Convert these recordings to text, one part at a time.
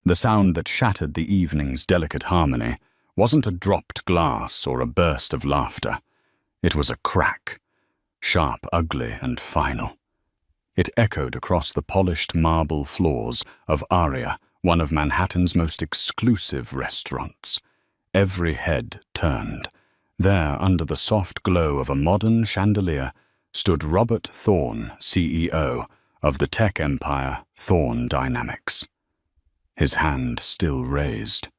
The sound that shattered the evening's delicate harmony wasn't a dropped glass or a burst of laughter. It was a crack, sharp, ugly, and final. It echoed across the polished marble floors of Aria, one of Manhattan's most exclusive restaurants. Every head turned. There, under the soft glow of a modern chandelier, stood Robert Thorne, CEO of the tech empire Thorne Dynamics. His hand still raised.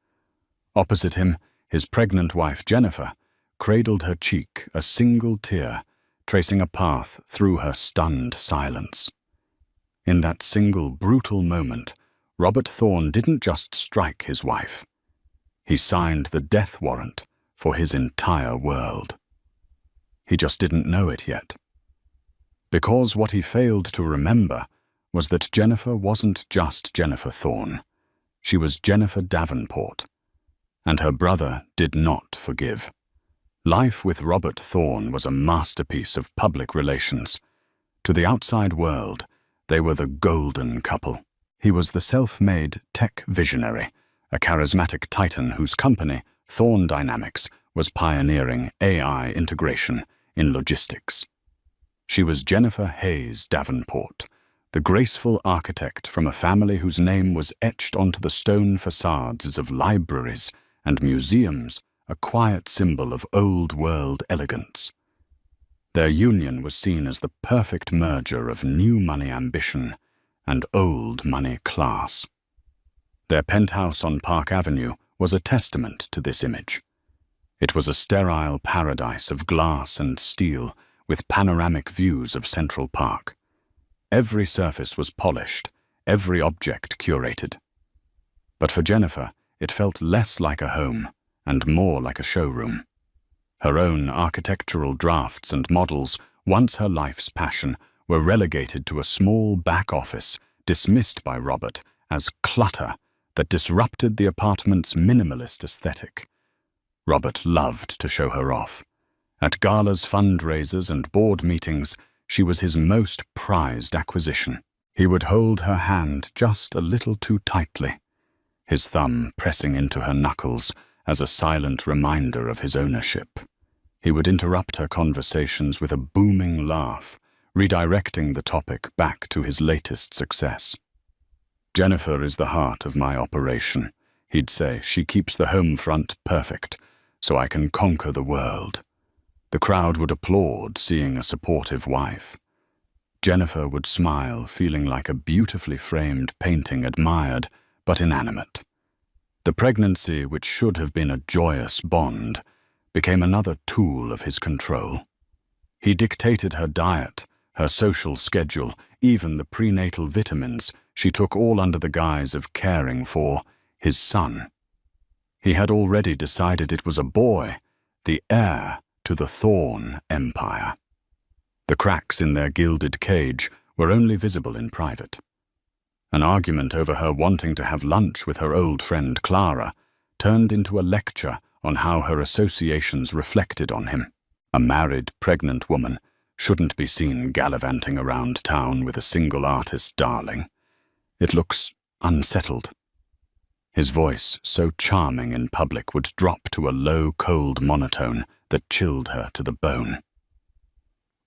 Opposite him, his pregnant wife Jennifer cradled her cheek, a single tear tracing a path through her stunned silence. In that single brutal moment, Robert Thorne didn't just strike his wife. He signed the death warrant for his entire world. He just didn't know it yet. Because what he failed to remember was that Jennifer wasn't just Jennifer Thorne. She was Jennifer Davenport. And her brother did not forgive. Life with Robert Thorne was a masterpiece of public relations. To the outside world, they were the golden couple. He was the self-made tech visionary, a charismatic titan whose company, Thorne Dynamics, was pioneering AI integration in logistics. She was Jennifer Hayes Davenport, the graceful architect from a family whose name was etched onto the stone facades of libraries and museums, a quiet symbol of old-world elegance. Their union was seen as the perfect merger of new money ambition and old money class. Their penthouse on Park Avenue was a testament to this image. It was a sterile paradise of glass and steel with panoramic views of Central Park. Every surface was polished, every object curated. But for Jennifer, it felt less like a home and more like a showroom. Her own architectural drafts and models, once her life's passion, were relegated to a small back office dismissed by Robert as clutter that disrupted the apartment's minimalist aesthetic. Robert loved to show her off. At galas, fundraisers, and board meetings, she was his most prized acquisition. He would hold her hand just a little too tightly, his thumb pressing into her knuckles as a silent reminder of his ownership. He would interrupt her conversations with a booming laugh, redirecting the topic back to his latest success. "Jennifer is the heart of my operation," he'd say. "She keeps the home front perfect, so I can conquer the world." The crowd would applaud, seeing a supportive wife. Jennifer would smile, feeling like a beautifully framed painting, admired but inanimate. The pregnancy, which should have been a joyous bond, became another tool of his control. He dictated her diet, her social schedule, even the prenatal vitamins she took, all under the guise of caring for his son. He had already decided it was a boy, the heir to the Thorne Empire. The cracks in their gilded cage were only visible in private. An argument over her wanting to have lunch with her old friend Clara turned into a lecture on how her associations reflected on him. A married, pregnant woman shouldn't be seen gallivanting around town with a single artist darling. It looks unsettled. His voice, so charming in public, would drop to a low, cold monotone that chilled her to the bone.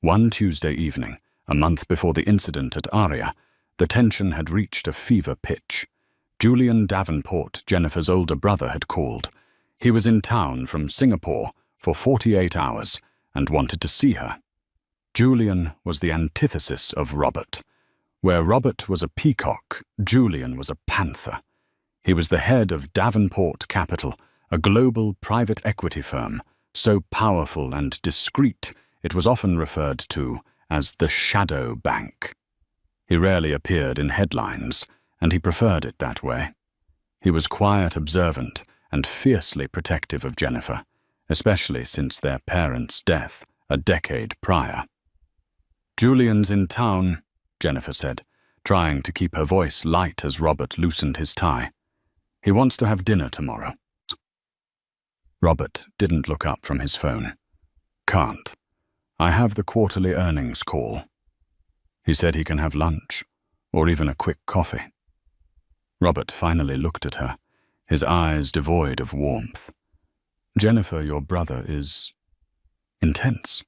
One Tuesday evening, a month before the incident at Aria, the tension had reached a fever pitch. Julian Davenport, Jennifer's older brother, had called. He was in town from Singapore for 48 hours and wanted to see her. Julian was the antithesis of Robert. Where Robert was a peacock, Julian was a panther. He was the head of Davenport Capital, a global private equity firm, so powerful and discreet it was often referred to as the shadow bank. He rarely appeared in headlines, and he preferred it that way. He was quiet, observant, and fiercely protective of Jennifer, especially since their parents' death a decade prior. "Julian's in town," Jennifer said, trying to keep her voice light as Robert loosened his tie. "He wants to have dinner tomorrow." Robert didn't look up from his phone. "Can't. I have the quarterly earnings call." He said he can have lunch, or even a quick coffee. Robert finally looked at her, his eyes devoid of warmth. Jennifer, your brother is intense.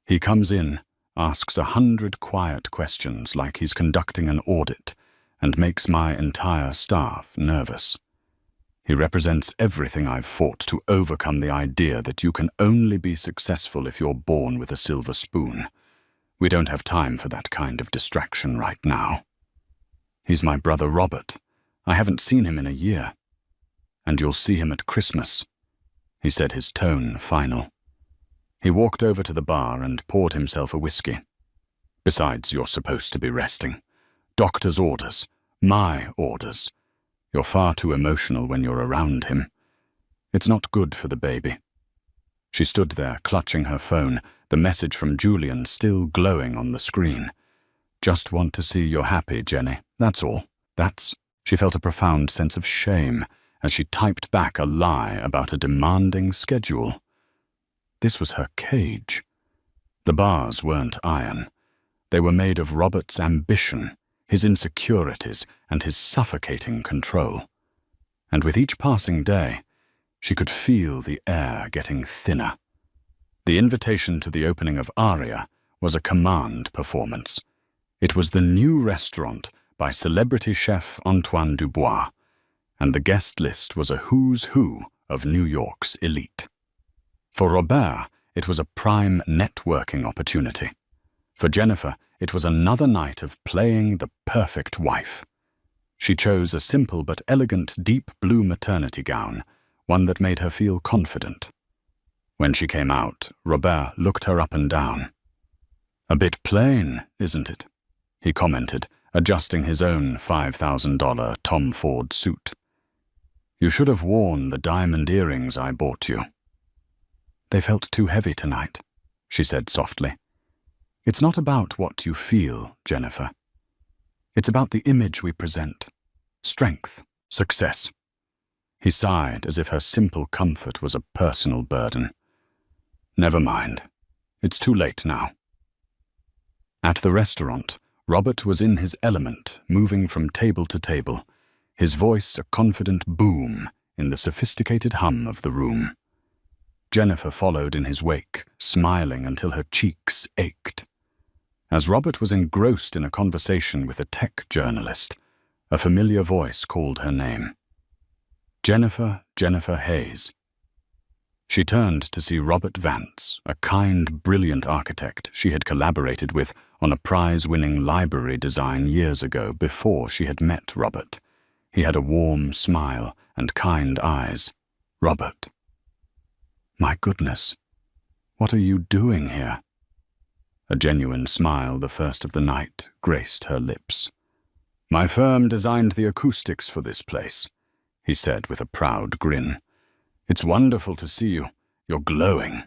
He comes in, asks 100 quiet questions like he's conducting an audit, and makes my entire staff nervous. He represents everything I've fought to overcome the idea that you can only be successful if you're born with a silver spoon. We don't have time for that kind of distraction right now. He's my brother Robert. I haven't seen him in a year. And you'll see him at Christmas, he said, his tone final. He walked over to the bar and poured himself a whiskey. Besides, you're supposed to be resting. Doctor's orders. My orders. You're far too emotional when you're around him. It's not good for the baby. She stood there, clutching her phone, the message from Julian still glowing on the screen. Just want to see you're happy, Jenny. That's all. She felt a profound sense of shame as she typed back a lie about a demanding schedule. This was her cage. The bars weren't iron. They were made of Robert's ambition, his insecurities, and his suffocating control. And with each passing day, she could feel the air getting thinner. The invitation to the opening of Aria was a command performance. It was the new restaurant by celebrity chef Antoine Dubois, and the guest list was a who's who of New York's elite. For Robert, it was a prime networking opportunity. For Jennifer, it was another night of playing the perfect wife. She chose a simple but elegant deep blue maternity gown, one that made her feel confident. When she came out, Robert looked her up and down. "A bit plain, isn't it?" he commented, adjusting his own $5,000 Tom Ford suit. "You should have worn the diamond earrings I bought you." "They felt too heavy tonight," she said softly. "It's not about what you feel, Jennifer. It's about the image we present. Strength, success." He sighed as if her simple comfort was a personal burden. "Never mind. It's too late now." At the restaurant, Robert was in his element, moving from table to table, his voice a confident boom in the sophisticated hum of the room. Jennifer followed in his wake, smiling until her cheeks ached. As Robert was engrossed in a conversation with a tech journalist, a familiar voice called her name. Jennifer Hayes. She turned to see Robert Vance, a kind, brilliant architect she had collaborated with on a prize-winning library design years ago before she had met Robert. He had a warm smile and kind eyes. "Robert." "My goodness, what are you doing here?" A genuine smile, the first of the night, graced her lips. "My firm designed the acoustics for this place," he said with a proud grin. "It's wonderful to see you. You're glowing."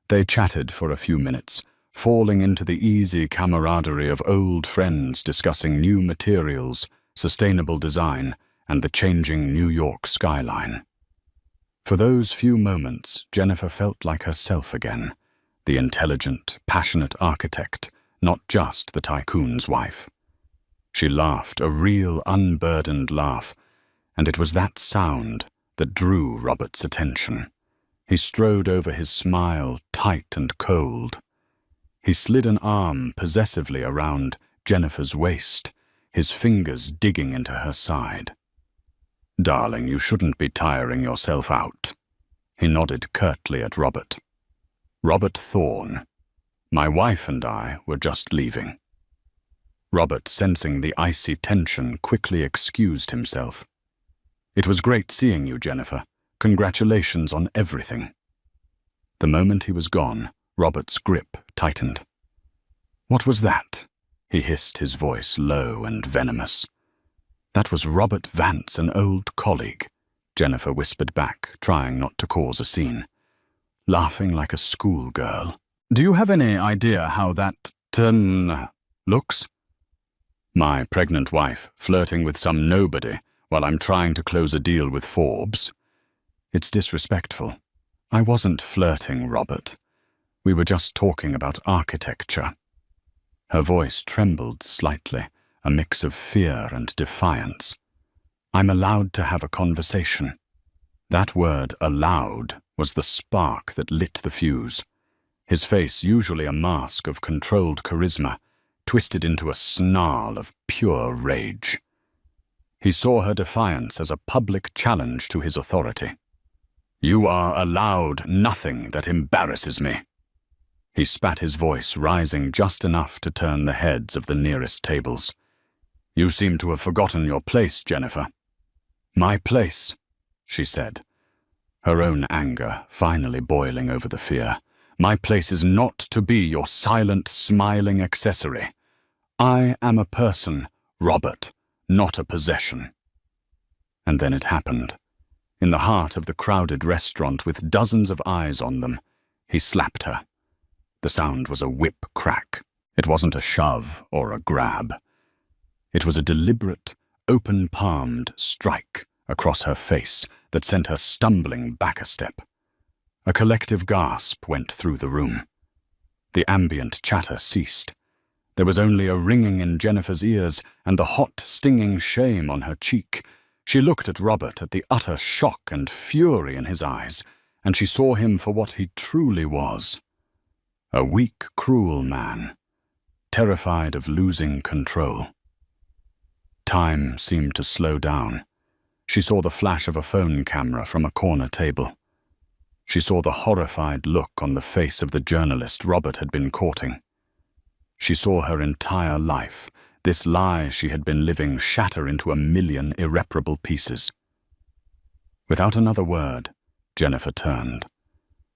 They chatted for a few minutes, falling into the easy camaraderie of old friends discussing new materials, sustainable design, and the changing New York skyline. For those few moments, Jennifer felt like herself again, the intelligent, passionate architect, not just the tycoon's wife. She laughed, a real, unburdened laugh, and it was that sound that drew Robert's attention. He strode over his smile, tight and cold. He slid an arm possessively around Jennifer's waist, his fingers digging into her side. "Darling, you shouldn't be tiring yourself out." He nodded curtly at Robert. "Robert Thorne. My wife and I were just leaving." Robert, sensing the icy tension, quickly excused himself. "It was great seeing you, Jennifer. Congratulations on everything." The moment he was gone, Robert's grip tightened. "What was that?" he hissed, his voice low and venomous. "That was Robert Vance, an old colleague," Jennifer whispered back, trying not to cause a scene. Laughing like a schoolgirl. "Do you have any idea how that looks?" "My pregnant wife flirting with some nobody while I'm trying to close a deal with Forbes. It's disrespectful. I wasn't flirting, Robert. We were just talking about architecture." Her voice trembled slightly, a mix of fear and defiance. I'm allowed to have a conversation. That word, allowed, was the spark that lit the fuse. His face, usually a mask of controlled charisma, twisted into a snarl of pure rage. He saw her defiance as a public challenge to his authority. You are allowed nothing that embarrasses me. He spat his voice, rising just enough to turn the heads of the nearest tables. You seem to have forgotten your place, Jennifer. My place, she said, her own anger finally boiling over the fear. My place is not to be your silent, smiling accessory. I am a person, Robert, not a possession. And then it happened. In the heart of the crowded restaurant with dozens of eyes on them, he slapped her. The sound was a whip crack. It wasn't a shove or a grab. It was a deliberate, open-palmed strike across her face that sent her stumbling back a step. A collective gasp went through the room. The ambient chatter ceased. There was only a ringing in Jennifer's ears and the hot, stinging shame on her cheek. She looked at Robert at the utter shock and fury in his eyes, and she saw him for what he truly was. A weak, cruel man, terrified of losing control. Time seemed to slow down. She saw the flash of a phone camera from a corner table. She saw the horrified look on the face of the journalist Robert had been courting. She saw her entire life, this lie she had been living, shatter into a million irreparable pieces. Without another word, Jennifer turned.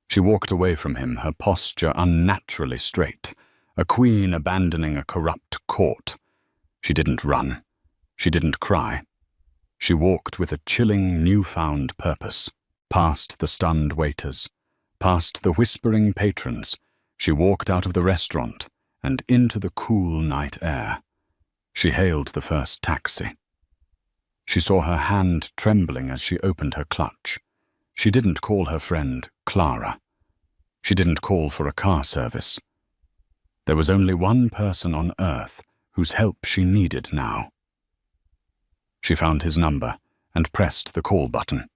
She walked away from him, her posture unnaturally straight, a queen abandoning a corrupt court. She didn't run. She didn't cry. She walked with a chilling, newfound purpose. Past the stunned waiters, past the whispering patrons, she walked out of the restaurant and into the cool night air. She hailed the first taxi. She saw her hand trembling as she opened her clutch. She didn't call her friend Clara. She didn't call for a car service. There was only one person on earth whose help she needed now. She found his number and pressed the call button.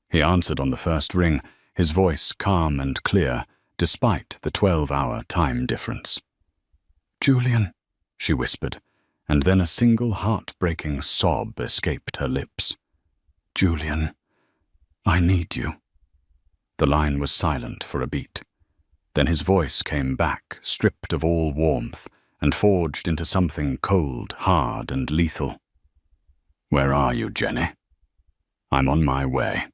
He answered on the first ring, his voice calm and clear, despite the 12-hour time difference. "Julian," she whispered, and then a single heart-breaking sob escaped her lips. "Julian, I need you." The line was silent for a beat. Then his voice came back, stripped of all warmth, and forged into something cold, hard, and lethal. "Where are you, Jenny?" "I'm on my way."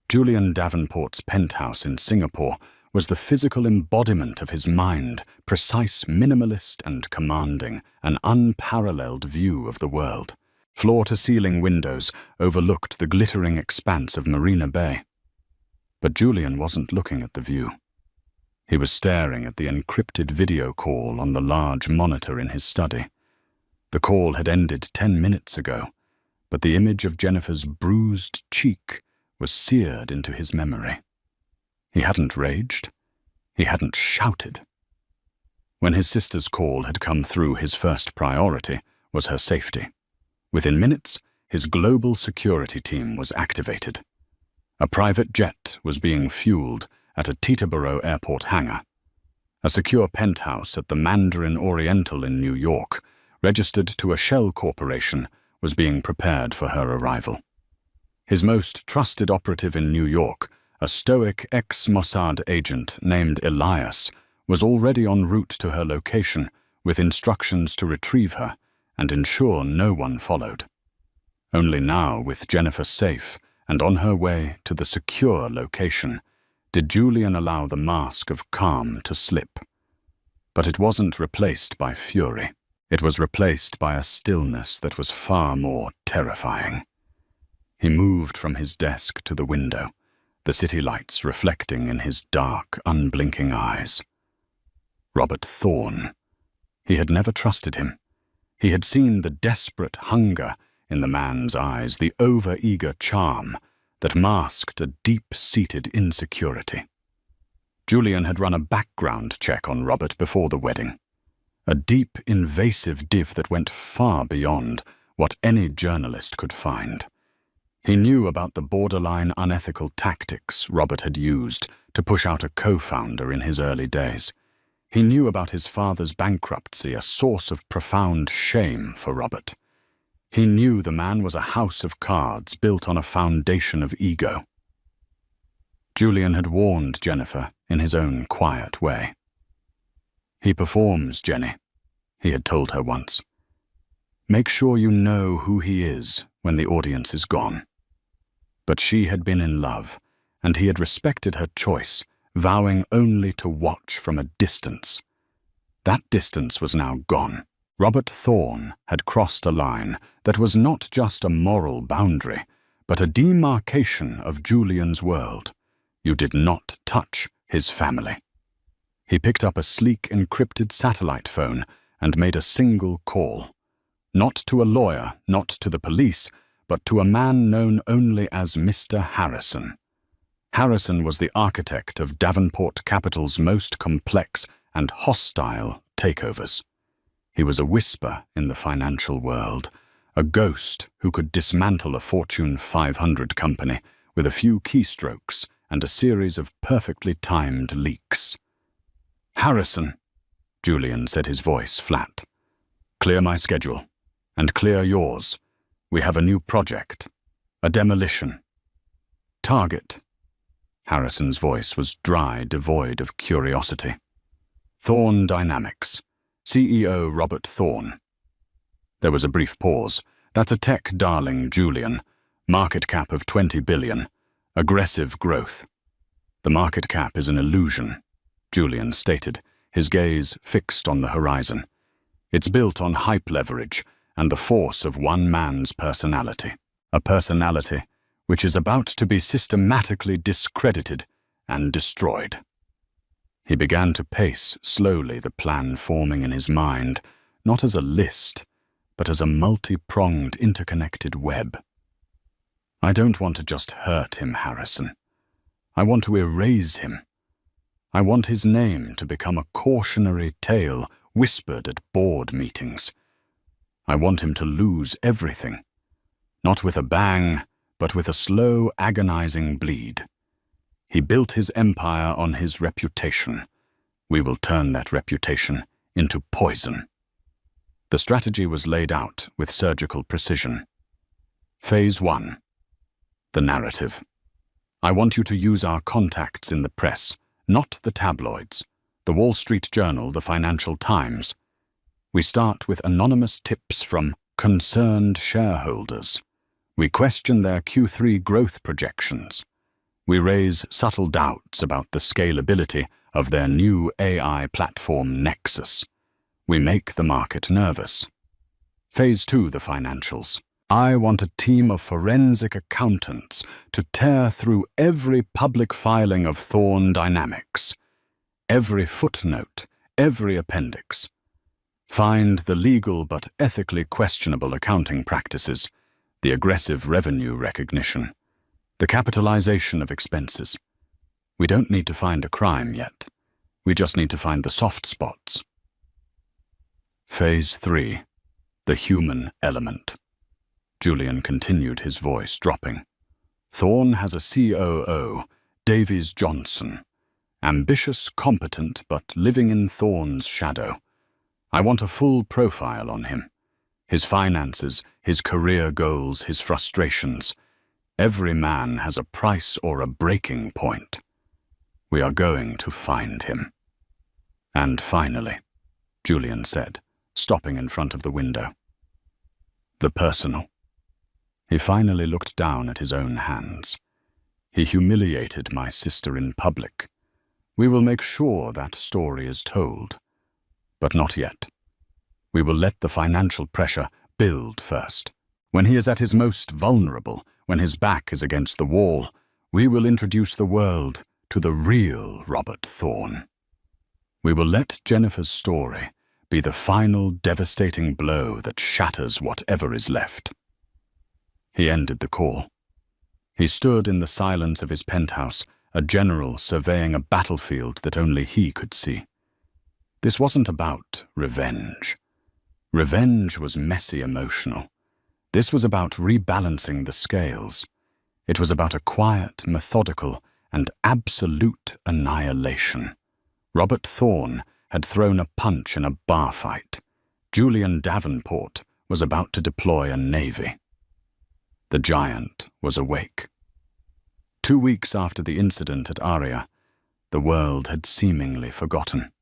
Julian Davenport's penthouse in Singapore was the physical embodiment of his mind, precise, minimalist, and commanding, an unparalleled view of the world. Floor-to-ceiling windows overlooked the glittering expanse of Marina Bay. But Julian wasn't looking at the view. He was staring at the encrypted video call on the large monitor in his study. The call had ended 10 minutes ago, but the image of Jennifer's bruised cheek was seared into his memory. He hadn't raged. He hadn't shouted. When his sister's call had come through, his first priority was her safety. Within minutes, his global security team was activated. A private jet was being fueled at a Teterboro airport hangar. A secure penthouse at the Mandarin Oriental in New York, registered to a shell corporation, was being prepared for her arrival. His most trusted operative in New York, a stoic ex-Mossad agent named Elias, was already en route to her location with instructions to retrieve her and ensure no one followed. Only now, with Jennifer safe and on her way to the secure location, did Julian allow the mask of calm to slip. But it wasn't replaced by fury. It was replaced by a stillness that was far more terrifying. He moved from his desk to the window, the city lights reflecting in his dark, unblinking eyes. Robert Thorne. He had never trusted him. He had seen the desperate hunger in the man's eyes, the over-eager charm that masked a deep-seated insecurity. Julian had run a background check on Robert before the wedding. A deep, invasive div that went far beyond what any journalist could find. He knew about the borderline unethical tactics Robert had used to push out a co-founder in his early days. He knew about his father's bankruptcy, a source of profound shame for Robert. He knew the man was a house of cards built on a foundation of ego. Julian had warned Jennifer in his own quiet way. "He performs, Jenny," he had told her once. "Make sure you know who he is when the audience is gone." But she had been in love, and he had respected her choice, vowing only to watch from a distance. That distance was now gone. Robert Thorne had crossed a line that was not just a moral boundary, but a demarcation of Julian's world. You did not touch his family. He picked up a sleek encrypted satellite phone and made a single call. Not to a lawyer, not to the police, but to a man known only as Mr. Harrison. Harrison was the architect of Davenport Capital's most complex and hostile takeovers. He was a whisper in the financial world, a ghost who could dismantle a Fortune 500 company with a few keystrokes and a series of perfectly timed leaks. "Harrison," Julian said, his voice flat. "Clear my schedule, and clear yours. We have a new project, a demolition." "Target." Harrison's voice was dry, devoid of curiosity. "Thorne Dynamics. CEO Robert Thorne." There was a brief pause. "That's a tech darling, Julian. Market cap of 20 billion. Aggressive growth." "The market cap is an illusion," Julian stated, his gaze fixed on the horizon. "It's built on hype leverage and the force of one man's personality. A personality which is about to be systematically discredited and destroyed." He began to pace slowly, the plan forming in his mind, not as a list, but as a multi-pronged, interconnected web. "I don't want to just hurt him, Harrison. I want to erase him. I want his name to become a cautionary tale whispered at board meetings. I want him to lose everything, not with a bang, but with a slow, agonizing bleed. He built his empire on his reputation. We will turn that reputation into poison." The strategy was laid out with surgical precision. Phase 1. The narrative. "I want you to use our contacts in the press, not the tabloids, the Wall Street Journal, the Financial Times. We start with anonymous tips from concerned shareholders. We question their Q3 growth projections. We raise subtle doubts about the scalability of their new AI platform Nexus. We make the market nervous." Phase 2, the financials. "I want a team of forensic accountants to tear through every public filing of Thorne Dynamics, every footnote, every appendix. Find the legal but ethically questionable accounting practices, the aggressive revenue recognition, the capitalization of expenses. We don't need to find a crime yet. We just need to find the soft spots." Phase 3. The human element. Julian continued, his voice dropping. "Thorne has a COO, Davies Johnson. Ambitious, competent, but living in Thorne's shadow. I want a full profile on him. His finances, his career goals, his frustrations. Every man has a price or a breaking point. We are going to find him." "And finally," Julian said, stopping in front of the window, "the personal." He finally looked down at his own hands. "He humiliated my sister in public. We will make sure that story is told. But not yet. We will let the financial pressure build first. When he is at his most vulnerable, when his back is against the wall, we will introduce the world to the real Robert Thorne. We will let Jennifer's story be the final devastating blow that shatters whatever is left." He ended the call. He stood in the silence of his penthouse, a general surveying a battlefield that only he could see. This wasn't about revenge. Revenge was messy emotional. This was about rebalancing the scales. It was about a quiet, methodical, and absolute annihilation. Robert Thorne had thrown a punch in a bar fight. Julian Davenport was about to deploy a navy. The giant was awake. 2 weeks after the incident at Aria, the world had seemingly forgotten.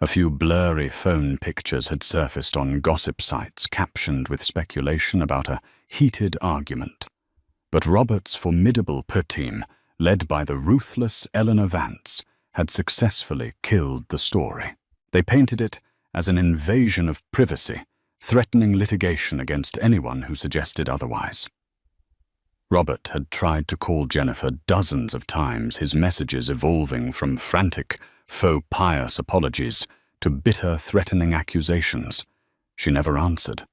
A few blurry phone pictures had surfaced on gossip sites captioned with speculation about a heated argument. But Robert's formidable team, led by the ruthless Eleanor Vance, had successfully killed the story. They painted it as an invasion of privacy, threatening litigation against anyone who suggested otherwise. Robert had tried to call Jennifer dozens of times, his messages evolving from frantic, faux pious apologies to bitter, threatening accusations. She never answered.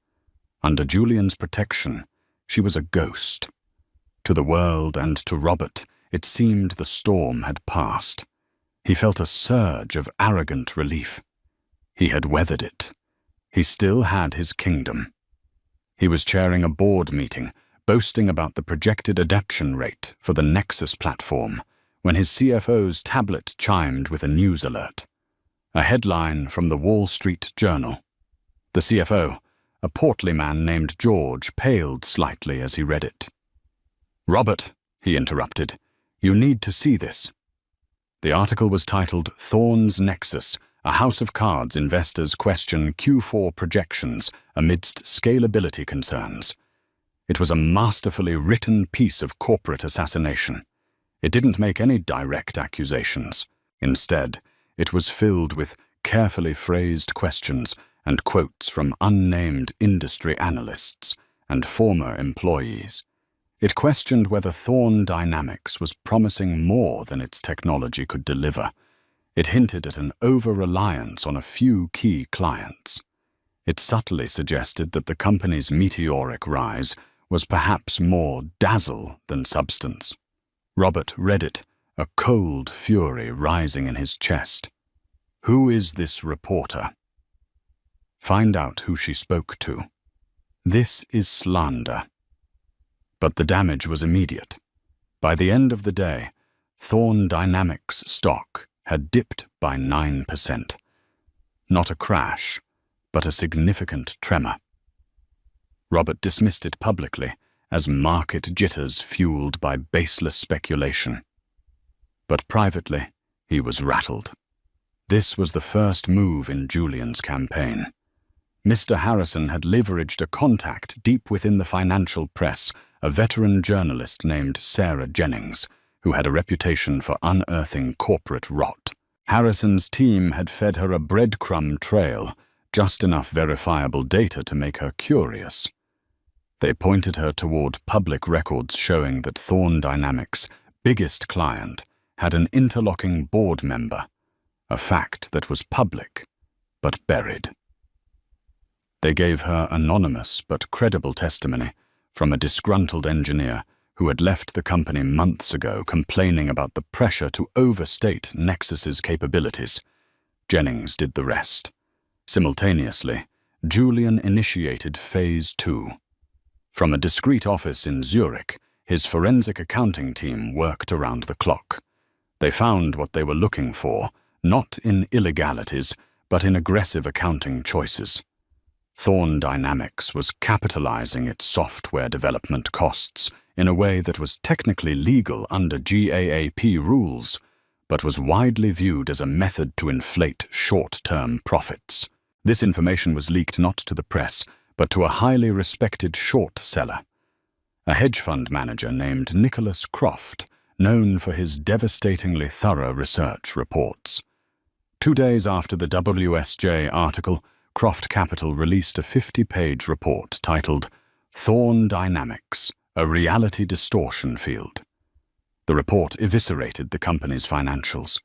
Under Julian's protection, she was a ghost. To the world and to Robert, it seemed the storm had passed. He felt a surge of arrogant relief. He had weathered it. He still had his kingdom. He was chairing a board meeting, boasting about the projected adoption rate for the Nexus platform, when his CFO's tablet chimed with a news alert. A headline from the Wall Street Journal. The CFO, a portly man named George, paled slightly as he read it. "Robert," he interrupted, "you need to see this." The article was titled "Thorne's Nexus, a House of Cards Investors Question Q4 Projections Amidst Scalability Concerns." It was a masterfully written piece of corporate assassination. It didn't make any direct accusations. Instead, it was filled with carefully phrased questions and quotes from unnamed industry analysts and former employees. It questioned whether Thorne Dynamics was promising more than its technology could deliver. It hinted at an over-reliance on a few key clients. It subtly suggested that the company's meteoric rise was perhaps more dazzle than substance. Robert read it, a cold fury rising in his chest. Who is this reporter? Find out who she spoke to. This is slander. But the damage was immediate. By the end of the day, Thorne Dynamics stock had dipped by 9%. Not a crash, but a significant tremor. Robert dismissed it publicly as market jitters fueled by baseless speculation. But privately, he was rattled. This was the first move in Julian's campaign. Mr. Harrison had leveraged a contact deep within the financial press, a veteran journalist named Sarah Jennings, who had a reputation for unearthing corporate rot. Harrison's team had fed her a breadcrumb trail, just enough verifiable data to make her curious. They pointed her toward public records showing that Thorne Dynamics' biggest client had an interlocking board member, a fact that was public, but buried. They gave her anonymous but credible testimony from a disgruntled engineer who had left the company months ago complaining about the pressure to overstate Nexus's capabilities. Jennings did the rest. Simultaneously, Julian initiated Phase 2. From a discreet office in Zurich, his forensic accounting team worked around the clock. They found what they were looking for, not in illegalities, but in aggressive accounting choices. Thorne Dynamics was capitalizing its software development costs in a way that was technically legal under GAAP rules, but was widely viewed as a method to inflate short-term profits. This information was leaked not to the press, but to a highly respected short seller, a hedge fund manager named Nicholas Croft, known for his devastatingly thorough research reports. 2 days after the WSJ article, Croft Capital released a 50-page report titled Thorne Dynamics, a Reality Distortion Field. The report eviscerated the company's financials.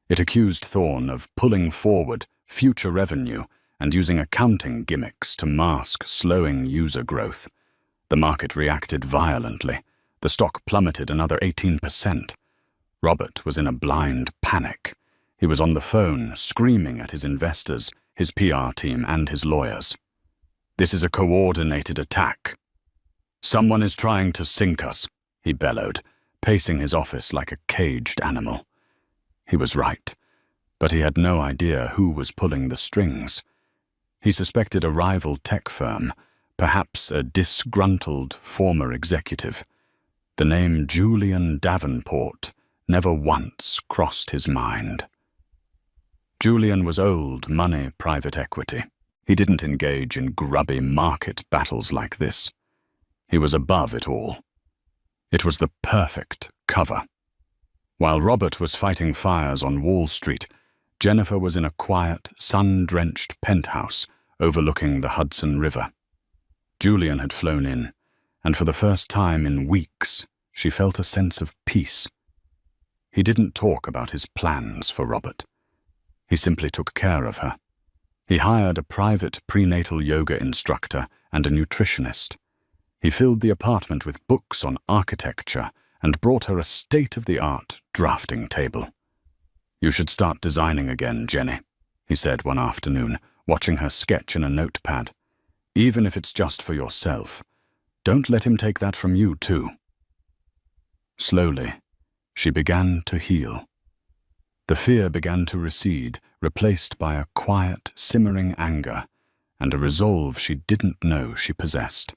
It accused Thorne of pulling forward future revenue and using accounting gimmicks to mask slowing user growth. The market reacted violently. The stock plummeted another 18%. Robert was in a blind panic. He was on the phone, screaming at his investors, his PR team, and his lawyers. "This is a coordinated attack." "Someone is trying to sink us," he bellowed, pacing his office like a caged animal. He was right, but he had no idea who was pulling the strings. He suspected a rival tech firm, perhaps a disgruntled former executive. The name Julian Davenport never once crossed his mind. Julian was old money private equity. He didn't engage in grubby market battles like this. He was above it all. It was the perfect cover. While Robert was fighting fires on Wall Street, Jennifer was in a quiet, sun-drenched penthouse overlooking the Hudson River. Julian had flown in, and for the first time in weeks, she felt a sense of peace. He didn't talk about his plans for Robert. He simply took care of her. He hired a private prenatal yoga instructor and a nutritionist. He filled the apartment with books on architecture and brought her a state-of-the-art drafting table. "You should start designing again, Jenny," he said one afternoon, watching her sketch in a notepad. "Even if it's just for yourself. Don't let him take that from you, too." Slowly, she began to heal. The fear began to recede, replaced by a quiet, simmering anger and a resolve she didn't know she possessed.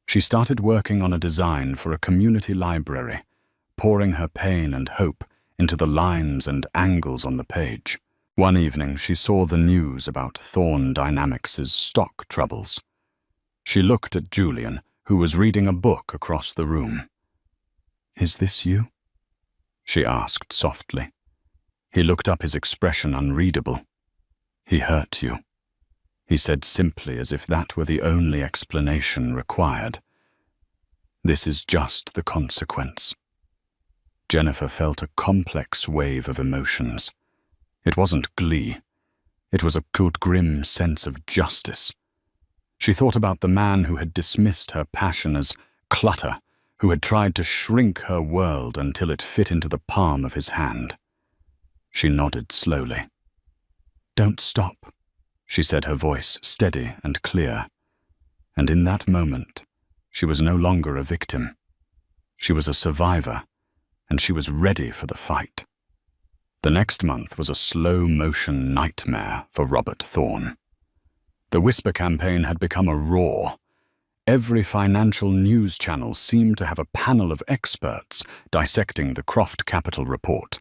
She started working on a design for a community library, pouring her pain and hope into the lines and angles on the page. One evening, she saw the news about Thorne Dynamics' stock troubles. She looked at Julian, who was reading a book across the room. "Is this you?" she asked softly. He looked up, his expression unreadable. "He hurt you," he said simply, as if that were the only explanation required. "This is just the consequence." Jennifer felt a complex wave of emotions. It wasn't glee. It was a good, grim sense of justice. She thought about the man who had dismissed her passion as clutter, who had tried to shrink her world until it fit into the palm of his hand. She nodded slowly. "Don't stop," she said, her voice steady and clear. And in that moment, she was no longer a victim. She was a survivor, and she was ready for the fight. The next month was a slow-motion nightmare for Robert Thorne. The Whisper campaign had become a roar. Every financial news channel seemed to have a panel of experts dissecting the Croft Capital report.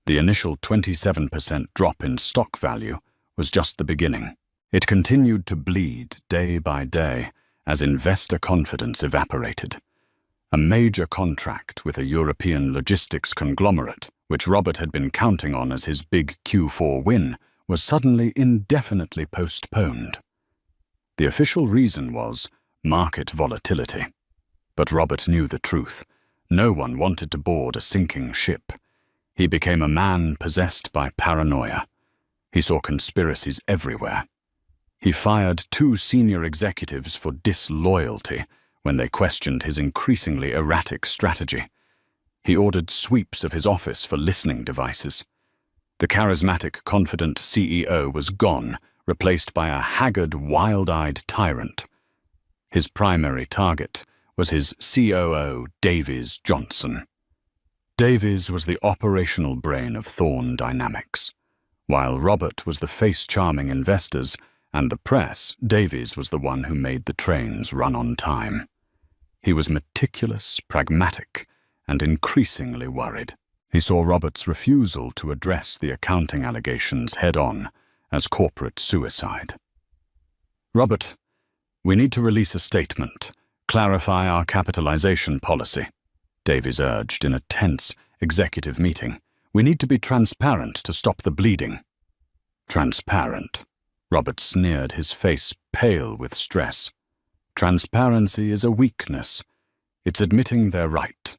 The initial 27% drop in stock value was just the beginning. It continued to bleed day by day as investor confidence evaporated. A major contract with a European logistics conglomerate, which Robert had been counting on as his big Q4 win, was suddenly indefinitely postponed. The official reason was market volatility. But Robert knew the truth. No one wanted to board a sinking ship. He became a man possessed by paranoia. He saw conspiracies everywhere. He fired 2 senior executives for disloyalty when they questioned his increasingly erratic strategy. He ordered sweeps of his office for listening devices. The charismatic, confident CEO was gone, replaced by a haggard, wild-eyed tyrant. His primary target was his COO, Davies Johnson. Davies was the operational brain of Thorne Dynamics. While Robert was the face-charming investors and the press, Davies was the one who made the trains run on time. He was meticulous, pragmatic, and increasingly worried. He saw Robert's refusal to address the accounting allegations head-on as corporate suicide. "Robert, we need to release a statement, clarify our capitalization policy," Davies urged in a tense executive meeting. "We need to be transparent to stop the bleeding." "Transparent?" Robert sneered, his face pale with stress. "Transparency is a weakness. It's admitting they're right.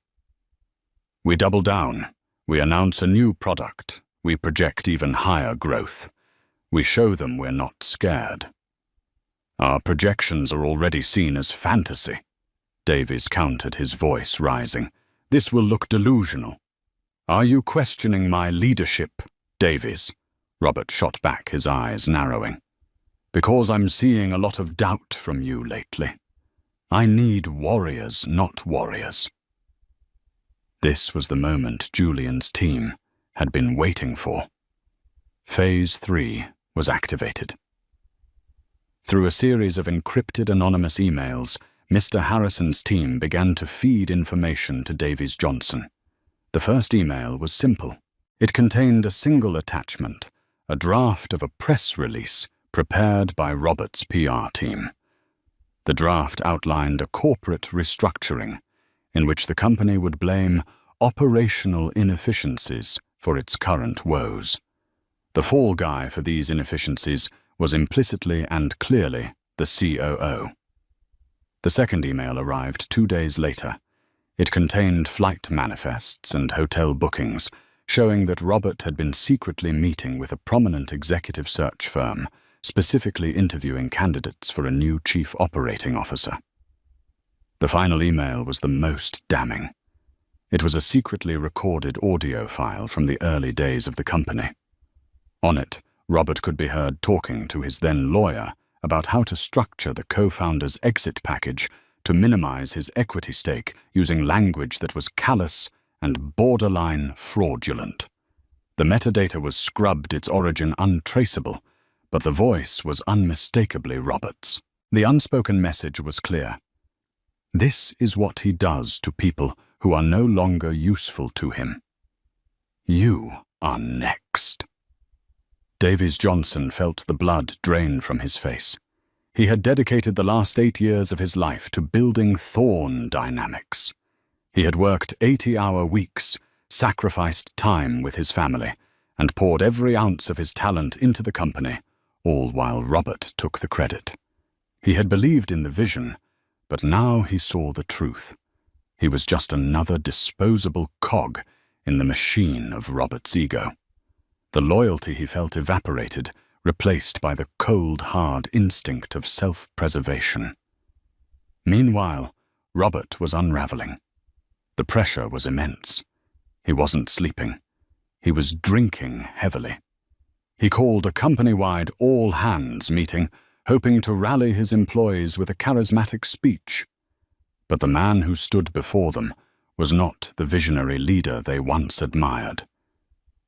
We double down. We announce a new product. We project even higher growth. We show them we're not scared. Our projections are already seen as fantasy." Davies countered, his voice rising. "This will look delusional." "Are you questioning my leadership, Davies?" Robert shot back, his eyes narrowing. "Because I'm seeing a lot of doubt from you lately." I need warriors, not warriors. This was the moment Julian's team had been waiting for. Phase 3 was activated. Through a series of encrypted anonymous emails, Mr. Harrison's team began to feed information to Davies Johnson. The first email was simple. It contained a single attachment, a draft of a press release prepared by Robert's PR team. The draft outlined a corporate restructuring in which the company would blame operational inefficiencies for its current woes. The fall guy for these inefficiencies was implicitly and clearly the COO. The second email arrived 2 days later. It contained flight manifests and hotel bookings, showing that Robert had been secretly meeting with a prominent executive search firm, specifically interviewing candidates for a new chief operating officer. The final email was the most damning. It was a secretly recorded audio file from the early days of the company. On it, Robert could be heard talking to his then lawyer about how to structure the co-founder's exit package to minimize his equity stake using language that was callous and borderline fraudulent. The metadata was scrubbed, its origin untraceable, but the voice was unmistakably Robert's. The unspoken message was clear. This is what he does to people who are no longer useful to him. You are next. Davies Johnson felt the blood drain from his face. He had dedicated the last 8 years of his life to building Thorn Dynamics. He had worked 80-hour weeks, sacrificed time with his family, and poured every ounce of his talent into the company, all while Robert took the credit. He had believed in the vision, but now he saw the truth. He was just another disposable cog in the machine of Robert's ego. The loyalty he felt evaporated, replaced by the cold, hard instinct of self-preservation. Meanwhile, Robert was unraveling. The pressure was immense. He wasn't sleeping. He was drinking heavily. He called a company-wide all-hands meeting, hoping to rally his employees with a charismatic speech. But the man who stood before them was not the visionary leader they once admired.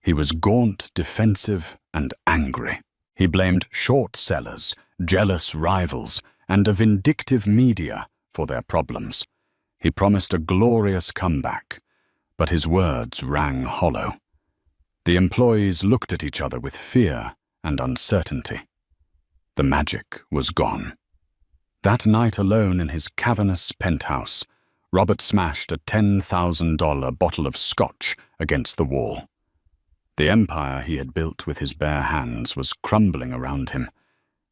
He was gaunt, defensive, and angry. He blamed short sellers, jealous rivals, and a vindictive media for their problems. He promised a glorious comeback, but his words rang hollow. The employees looked at each other with fear and uncertainty. The magic was gone. That night alone in his cavernous penthouse, Robert smashed a $10,000 bottle of scotch against the wall. The empire he had built with his bare hands was crumbling around him,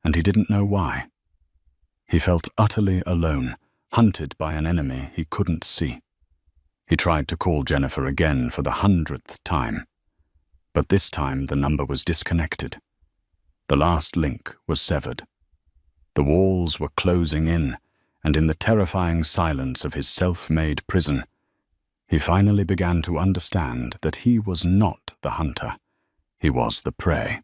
and he didn't know why. He felt utterly alone, hunted by an enemy he couldn't see. He tried to call Jennifer again for the 100th time, but this time the number was disconnected. The last link was severed. The walls were closing in, and in the terrifying silence of his self-made prison, he finally began to understand that he was not the hunter. He was the prey.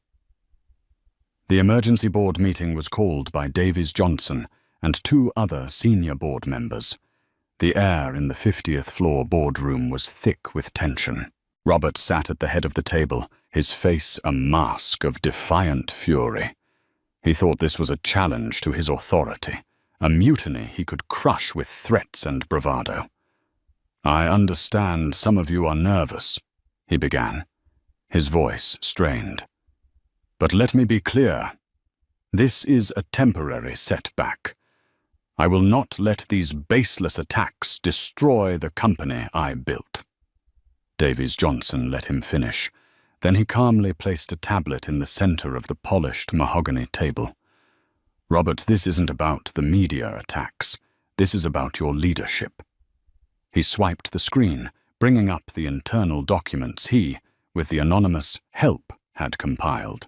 The emergency board meeting was called by Davies Johnson and 2 other senior board members. The air in the 50th floor boardroom was thick with tension. Robert sat at the head of the table, his face a mask of defiant fury. He thought this was a challenge to his authority, a mutiny he could crush with threats and bravado. "I understand some of you are nervous," he began, his voice strained. "But let me be clear. This is a temporary setback. I will not let these baseless attacks destroy the company I built." Davies Johnson let him finish. Then he calmly placed a tablet in the center of the polished mahogany table. "Robert, this isn't about the media attacks. This is about your leadership." He swiped the screen, bringing up the internal documents he, with the anonymous help, had compiled.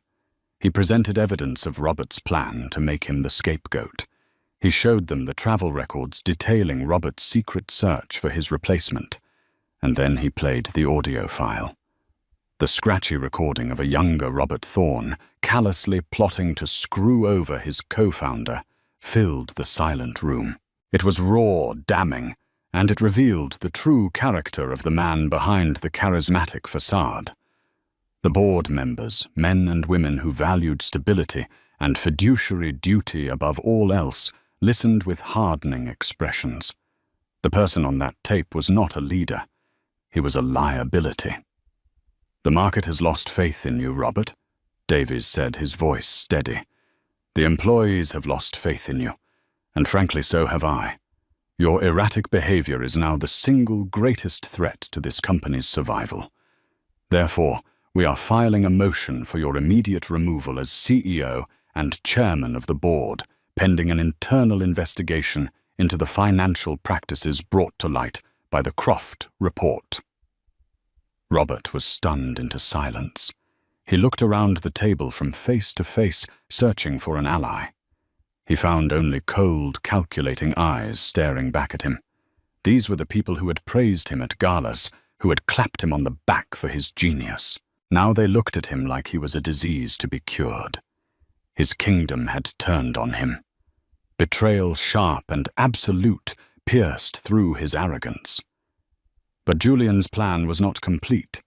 He presented evidence of Robert's plan to make him the scapegoat. He showed them the travel records detailing Robert's secret search for his replacement, and then he played the audio file. The scratchy recording of a younger Robert Thorne, callously plotting to screw over his co-founder, filled the silent room. It was raw, damning, and it revealed the true character of the man behind the charismatic facade. The board members, men and women who valued stability and fiduciary duty above all else, listened with hardening expressions. The person on that tape was not a leader. He was a liability. "The market has lost faith in you, Robert," Davies said, his voice steady. "The employees have lost faith in you, and frankly so have I. Your erratic behavior is now the single greatest threat to this company's survival. Therefore, we are filing a motion for your immediate removal as CEO and chairman of the board, pending an internal investigation into the financial practices brought to light by the Croft report." Robert was stunned into silence. He looked around the table from face to face, searching for an ally. He found only cold, calculating eyes staring back at him. These were the people who had praised him at galas, who had clapped him on the back for his genius. Now they looked at him like he was a disease to be cured. His kingdom had turned on him. Betrayal sharp and absolute pierced through his arrogance. But Julian's plan was not complete.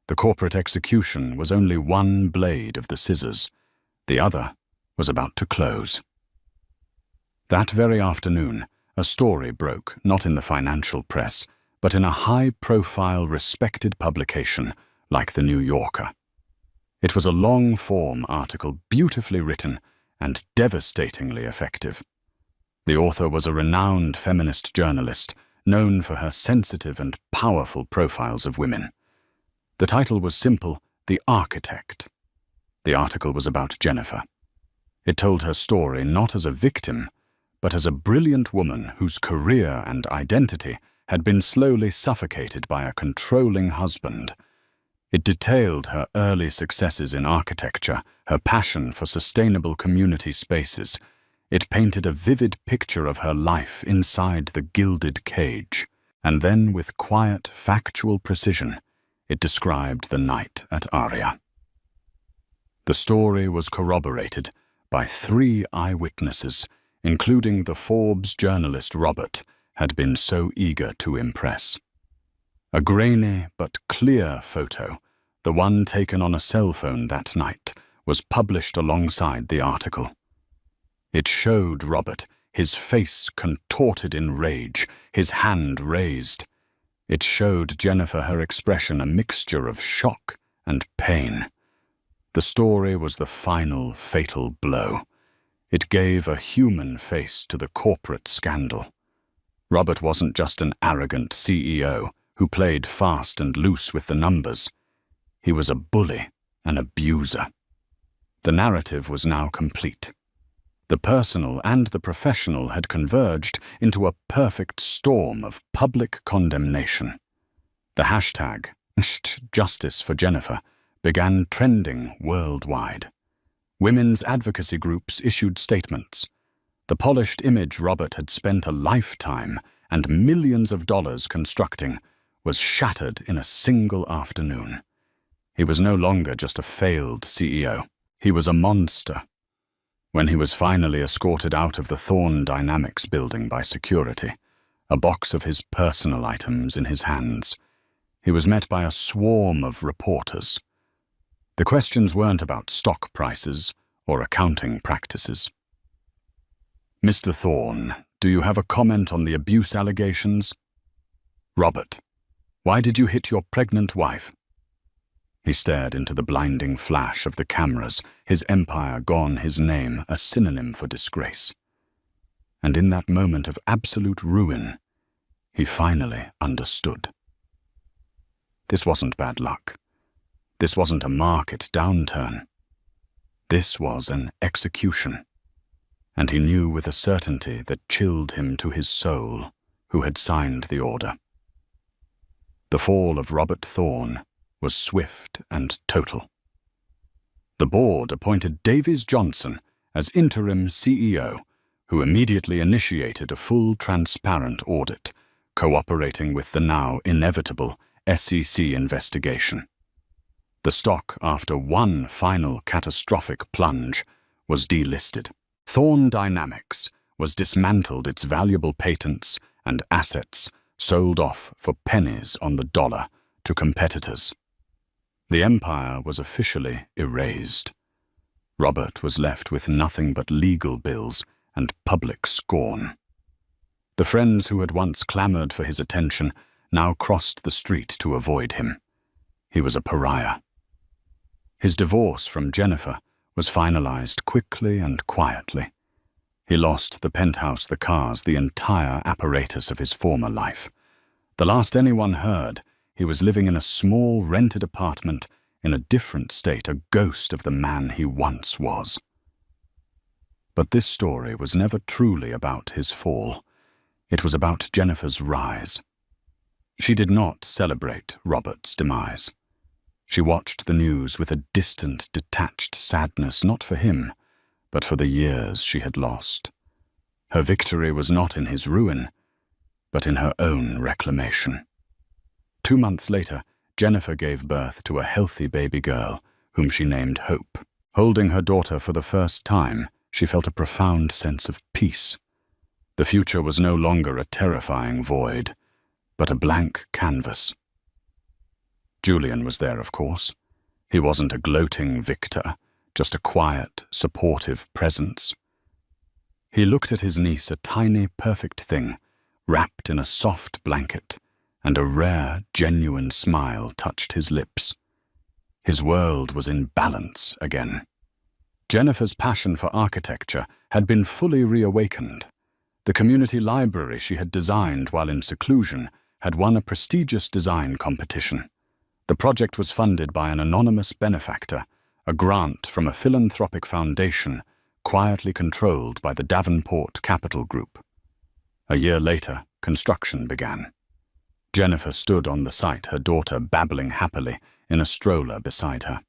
The corporate execution was only one blade of the scissors. The other was about to close. That very afternoon, a story broke, not in the financial press, but in a high-profile, respected publication like the New Yorker. It was a long-form article, beautifully written and devastatingly effective. The author was a renowned feminist journalist, known for her sensitive and powerful profiles of women. The title was simple, The Architect. The article was about Jennifer. It told her story not as a victim, but as a brilliant woman whose career and identity had been slowly suffocated by a controlling husband. It detailed her early successes in architecture, her passion for sustainable community spaces. It painted a vivid picture of her life inside the gilded cage, and then with quiet, factual precision, it described the night at Aria. The story was corroborated by 3 eyewitnesses, including the Forbes journalist Robert had been so eager to impress. A grainy but clear photo, the one taken on a cell phone that night, was published alongside the article. It showed Robert, his face contorted in rage, his hand raised. It showed Jennifer, her expression a mixture of shock and pain. The story was the final, fatal blow. It gave a human face to the corporate scandal. Robert wasn't just an arrogant CEO who played fast and loose with the numbers. He was a bully, an abuser. The narrative was now complete. The personal and the professional had converged into a perfect storm of public condemnation. The hashtag, Justice for Jennifer, began trending worldwide. Women's advocacy groups issued statements. The polished image Robert had spent a lifetime and millions of dollars constructing was shattered in a single afternoon. He was no longer just a failed CEO. He was a monster. When he was finally escorted out of the Thorn Dynamics building by security, a box of his personal items in his hands, he was met by a swarm of reporters. The questions weren't about stock prices or accounting practices. "Mr. Thorn, do you have a comment on the abuse allegations?" "Robert, why did you hit your pregnant wife?" He stared into the blinding flash of the cameras, his empire gone, his name a synonym for disgrace. And in that moment of absolute ruin, he finally understood. This wasn't bad luck. This wasn't a market downturn. This was an execution. And he knew with a certainty that chilled him to his soul who had signed the order. The fall of Robert Thorn was swift and total. The board appointed Davies Johnson as interim CEO, who immediately initiated a full, transparent audit, cooperating with the now inevitable SEC investigation. The stock, after one final catastrophic plunge, was delisted. Thorn Dynamics, was dismantled, its valuable patents and assets sold off for pennies on the dollar to competitors. The empire was officially erased. Robert was left with nothing but legal bills and public scorn. The friends who had once clamored for his attention now crossed the street to avoid him. He was a pariah. His divorce from Jennifer was finalized quickly and quietly. He lost the penthouse, the cars, the entire apparatus of his former life. The last anyone heard, he was living in a small rented apartment in a different state, a ghost of the man he once was. But this story was never truly about his fall. It was about Jennifer's rise. She did not celebrate Robert's demise. She watched the news with a distant, detached sadness, not for him, but for the years she had lost. Her victory was not in his ruin, but in her own reclamation. 2 months later, Jennifer gave birth to a healthy baby girl, whom she named Hope. Holding her daughter for the first time, she felt a profound sense of peace. The future was no longer a terrifying void, but a blank canvas. Julian was there, of course. He wasn't a gloating victor, just a quiet, supportive presence. He looked at his niece, a tiny, perfect thing, wrapped in a soft blanket, and a rare, genuine smile touched his lips. His world was in balance again. Jennifer's passion for architecture had been fully reawakened. The community library she had designed while in seclusion had won a prestigious design competition. The project was funded by an anonymous benefactor, a grant from a philanthropic foundation quietly controlled by the Davenport Capital Group. A year later, construction began. Jennifer stood on the site, her daughter babbling happily in a stroller beside her.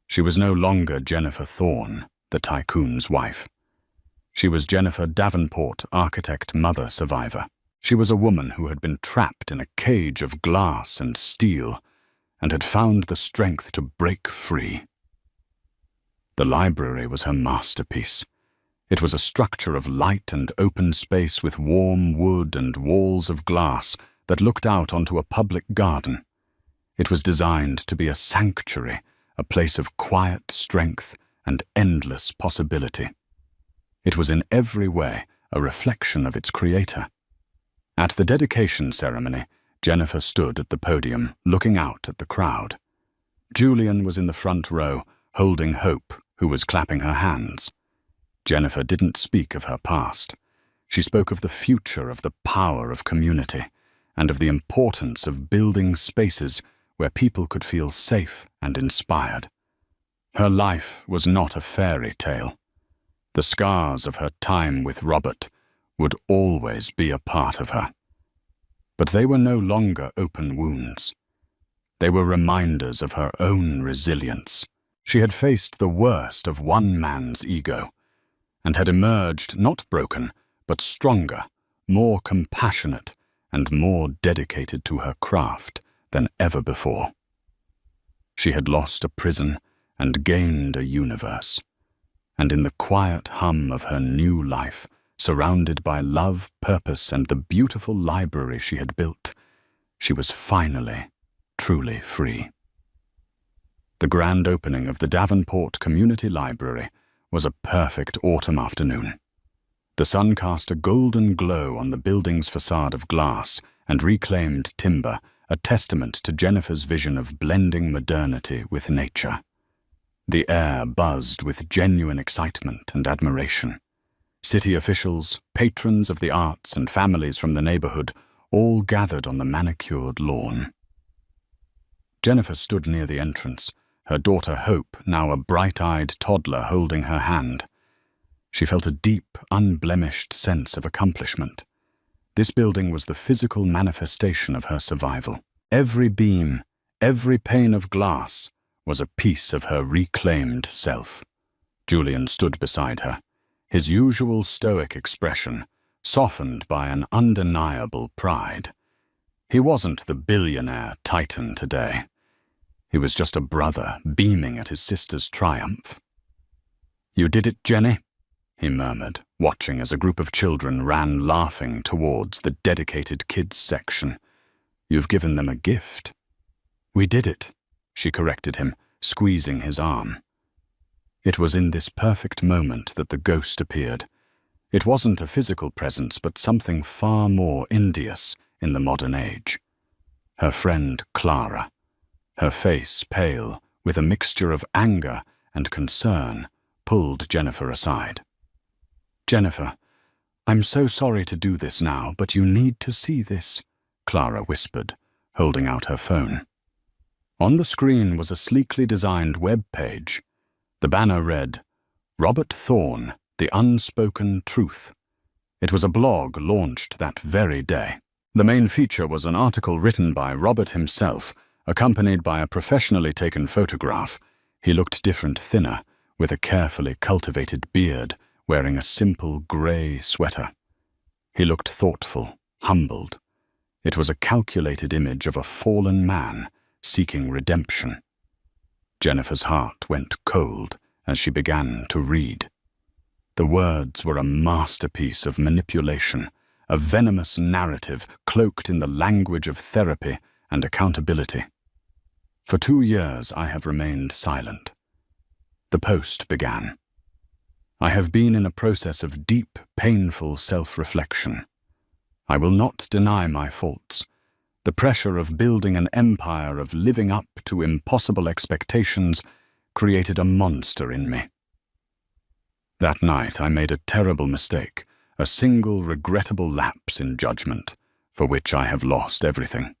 She was no longer Jennifer Thorne, the tycoon's wife. She was Jennifer Davenport, architect mother survivor. She was a woman who had been trapped in a cage of glass and steel and had found the strength to break free. The library was her masterpiece. It was a structure of light and open space with warm wood and walls of glass that looked out onto a public garden. It was designed to be a sanctuary, a place of quiet strength and endless possibility. It was in every way a reflection of its creator. At the dedication ceremony, Jennifer stood at the podium, looking out at the crowd. Julian was in the front row, holding Hope, who was clapping her hands. Jennifer didn't speak of her past. She spoke of the future, of the power of community, and of the importance of building spaces where people could feel safe and inspired. Her life was not a fairy tale. The scars of her time with Robert would always be a part of her. But they were no longer open wounds. They were reminders of her own resilience. She had faced the worst of one man's ego, and had emerged not broken, but stronger, more compassionate, and more dedicated to her craft than ever before. She had lost a prison and gained a universe, and in the quiet hum of her new life, surrounded by love, purpose, and the beautiful library she had built, she was finally, truly free. The grand opening of the Davenport Community Library was a perfect autumn afternoon. The sun cast a golden glow on the building's facade of glass and reclaimed timber, a testament to Jennifer's vision of blending modernity with nature. The air buzzed with genuine excitement and admiration. City officials, patrons of the arts, and families from the neighborhood all gathered on the manicured lawn. Jennifer stood near the entrance, her daughter Hope, now a bright-eyed toddler, holding her hand. She felt a deep, unblemished sense of accomplishment. This building was the physical manifestation of her survival. Every beam, every pane of glass was a piece of her reclaimed self. Julian stood beside her, his usual stoic expression softened by an undeniable pride. He wasn't the billionaire titan today. He was just a brother beaming at his sister's triumph. "You did it, Jenny," he murmured, watching as a group of children ran laughing towards the dedicated kids section. "You've given them a gift." "We did it," she corrected him, squeezing his arm. It was in this perfect moment that the ghost appeared. It wasn't a physical presence, but something far more insidious in the modern age. Her friend Clara, her face pale with a mixture of anger and concern, pulled Jennifer aside. "Jennifer, I'm so sorry to do this now, but you need to see this," Clara whispered, holding out her phone. On the screen was a sleekly designed web page. The banner read, "Robert Thorne, The Unspoken Truth." It was a blog launched that very day. The main feature was an article written by Robert himself, accompanied by a professionally taken photograph. He looked different, thinner, with a carefully cultivated beard, wearing a simple grey sweater. He looked thoughtful, humbled. It was a calculated image of a fallen man seeking redemption. Jennifer's heart went cold as she began to read. The words were a masterpiece of manipulation, a venomous narrative cloaked in the language of therapy and accountability. "For 2 years I have remained silent." The post began. "I have been in a process of deep, painful self-reflection. I will not deny my faults. The pressure of building an empire, of living up to impossible expectations, created a monster in me. That night I made a terrible mistake, a single regrettable lapse in judgment, for which I have lost everything.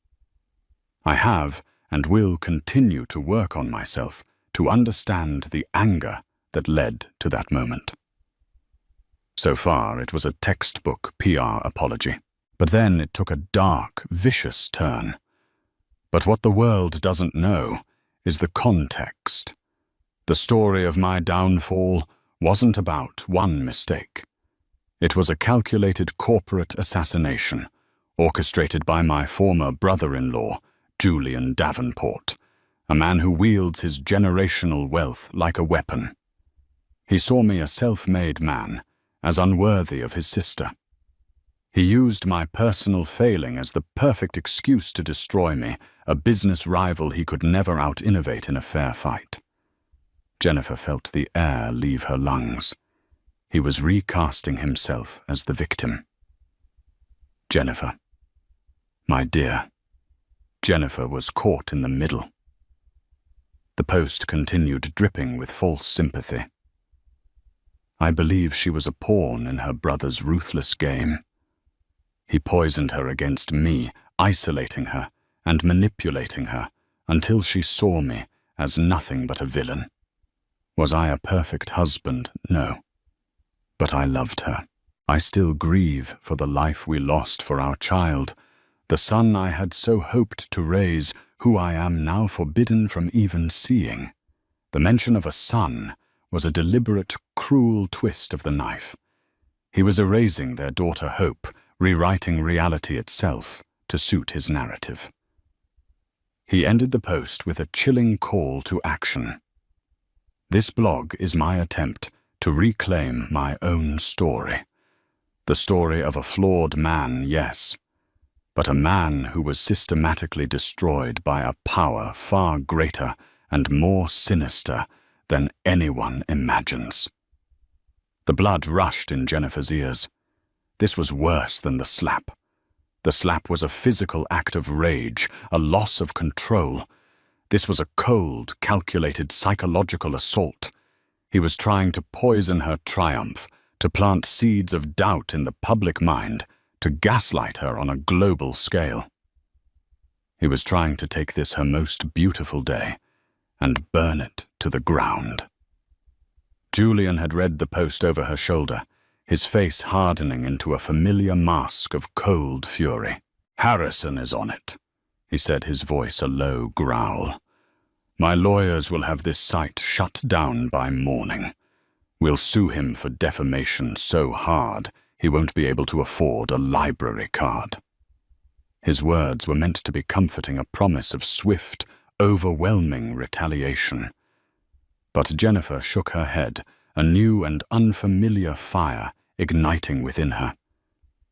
I have and will continue to work on myself to understand the anger that led to that moment." So far, it was a textbook PR apology. But then it took a dark, vicious turn. But what the world doesn't know is the context. The story of my downfall wasn't about one mistake. It was a calculated corporate assassination, orchestrated by my former brother-in-law, Julian Davenport, a man who wields his generational wealth like a weapon. He saw me a self-made man, as unworthy of his sister. He used my personal failing as the perfect excuse to destroy me, a business rival he could never out-innovate in a fair fight. Jennifer felt the air leave her lungs. He was recasting himself as the victim. Jennifer. My dear. Jennifer was caught in the middle. The post continued dripping with false sympathy. I believe she was a pawn in her brother's ruthless game. He poisoned her against me, isolating her and manipulating her until she saw me as nothing but a villain. Was I a perfect husband? No. But I loved her. I still grieve for the life we lost for our child, the son I had so hoped to raise, who I am now forbidden from even seeing. The mention of a son was a deliberate, cruel twist of the knife. He was erasing their daughter Hope, rewriting reality itself to suit his narrative. He ended the post with a chilling call to action. This blog is my attempt to reclaim my own story. The story of a flawed man, yes, but a man who was systematically destroyed by a power far greater and more sinister than anyone imagines. The blood rushed in Jennifer's ears. This was worse than the slap. The slap was a physical act of rage, a loss of control. This was a cold, calculated psychological assault. He was trying to poison her triumph, to plant seeds of doubt in the public mind, to gaslight her on a global scale. He was trying to take this her most beautiful day and burn it to the ground. Julian had read the post over her shoulder, his face hardening into a familiar mask of cold fury. "Harrison is on it," he said, his voice a low growl. "My lawyers will have this site shut down by morning. We'll sue him for defamation so hard he won't be able to afford a library card." His words were meant to be comforting, a promise of swift, overwhelming retaliation. But Jennifer shook her head, a new and unfamiliar fire igniting within her.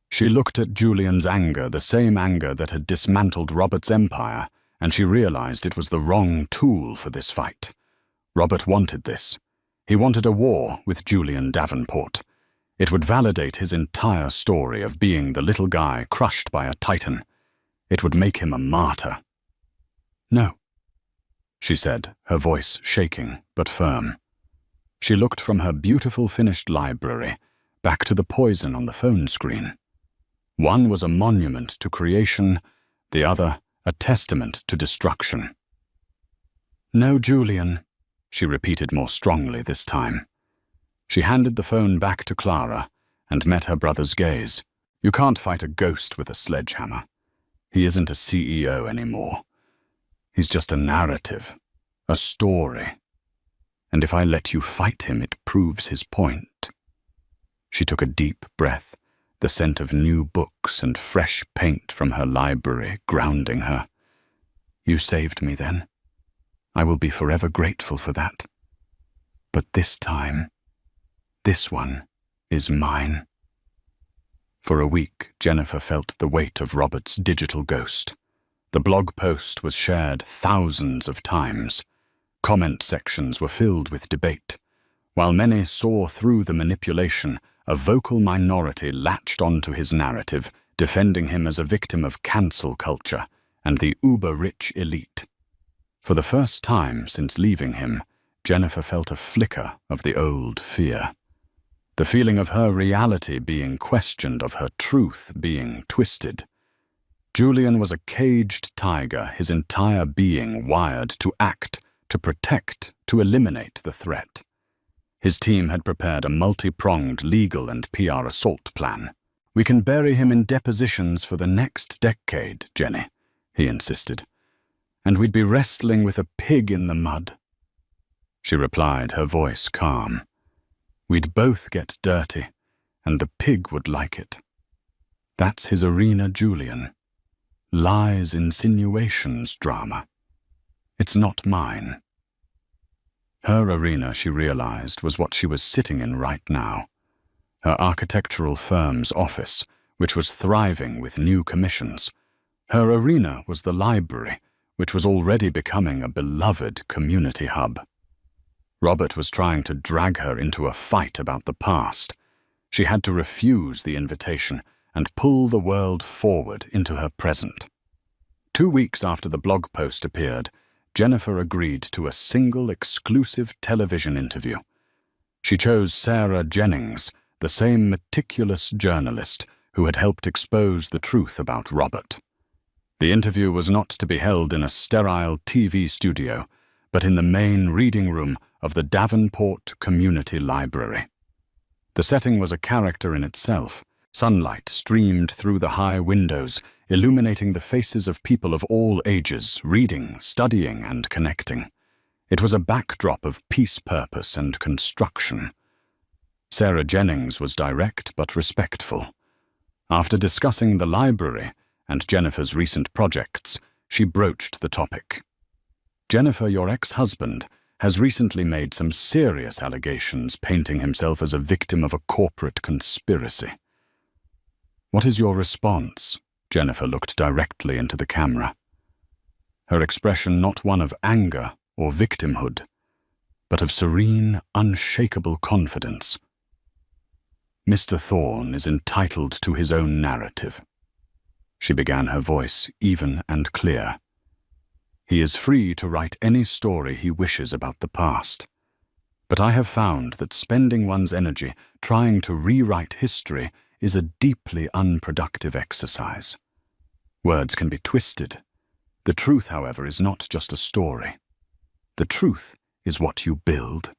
She looked at Julian's anger, the same anger that had dismantled Robert's empire, and she realized it was the wrong tool for this fight. Robert wanted this. He wanted a war with Julian Davenport. It would validate his entire story of being the little guy crushed by a titan. It would make him a martyr. "No," she said, her voice shaking but firm. She looked from her beautiful finished library back to the poison on the phone screen. One was a monument to creation, the other a testament to destruction. "No, Julian," she repeated more strongly this time. She handed the phone back to Clara and met her brother's gaze. "You can't fight a ghost with a sledgehammer. He isn't a CEO anymore. He's just a narrative, a story. And if I let you fight him, it proves his point." She took a deep breath, the scent of new books and fresh paint from her library grounding her. "You saved me then. I will be forever grateful for that. But this time, this one is mine." For a week, Jennifer felt the weight of Robert's digital ghost. The blog post was shared thousands of times. Comment sections were filled with debate. While many saw through the manipulation, a vocal minority latched onto his narrative, defending him as a victim of cancel culture and the uber-rich elite. For the first time since leaving him, Jennifer felt a flicker of the old fear. The feeling of her reality being questioned, of her truth being twisted. Julian was a caged tiger, his entire being wired to act, to protect, to eliminate the threat. His team had prepared a multi-pronged legal and PR assault plan. "We can bury him in depositions for the next decade, Jenny," he insisted. "And we'd be wrestling with a pig in the mud." She replied, her voice calm. "We'd both get dirty, and the pig would like it. That's his arena, Julian. Lies, insinuations, drama. It's not mine." Her arena, she realized, was what she was sitting in right now. Her architectural firm's office, which was thriving with new commissions. Her arena was the library, which was already becoming a beloved community hub. Robert was trying to drag her into a fight about the past. She had to refuse the invitation and pull the world forward into her present. 2 weeks after the blog post appeared, Jennifer agreed to a single exclusive television interview. She chose Sarah Jennings, the same meticulous journalist who had helped expose the truth about Robert. The interview was not to be held in a sterile TV studio, but in the main reading room of the Davenport Community Library. The setting was a character in itself. Sunlight streamed through the high windows, illuminating the faces of people of all ages, reading, studying, and connecting. It was a backdrop of peace, purpose, and construction. Sarah Jennings was direct but respectful. After discussing the library and Jennifer's recent projects, she broached the topic. "Jennifer, your ex-husband, has recently made some serious allegations, painting himself as a victim of a corporate conspiracy. What is your response?" Jennifer looked directly into the camera. Her expression not one of anger or victimhood, but of serene, unshakable confidence. "Mr. Thorne is entitled to his own narrative." She began, her voice even and clear. "He is free to write any story he wishes about the past. But I have found that spending one's energy trying to rewrite history is a deeply unproductive exercise. Words can be twisted. The truth, however, is not just a story. The truth is what you build."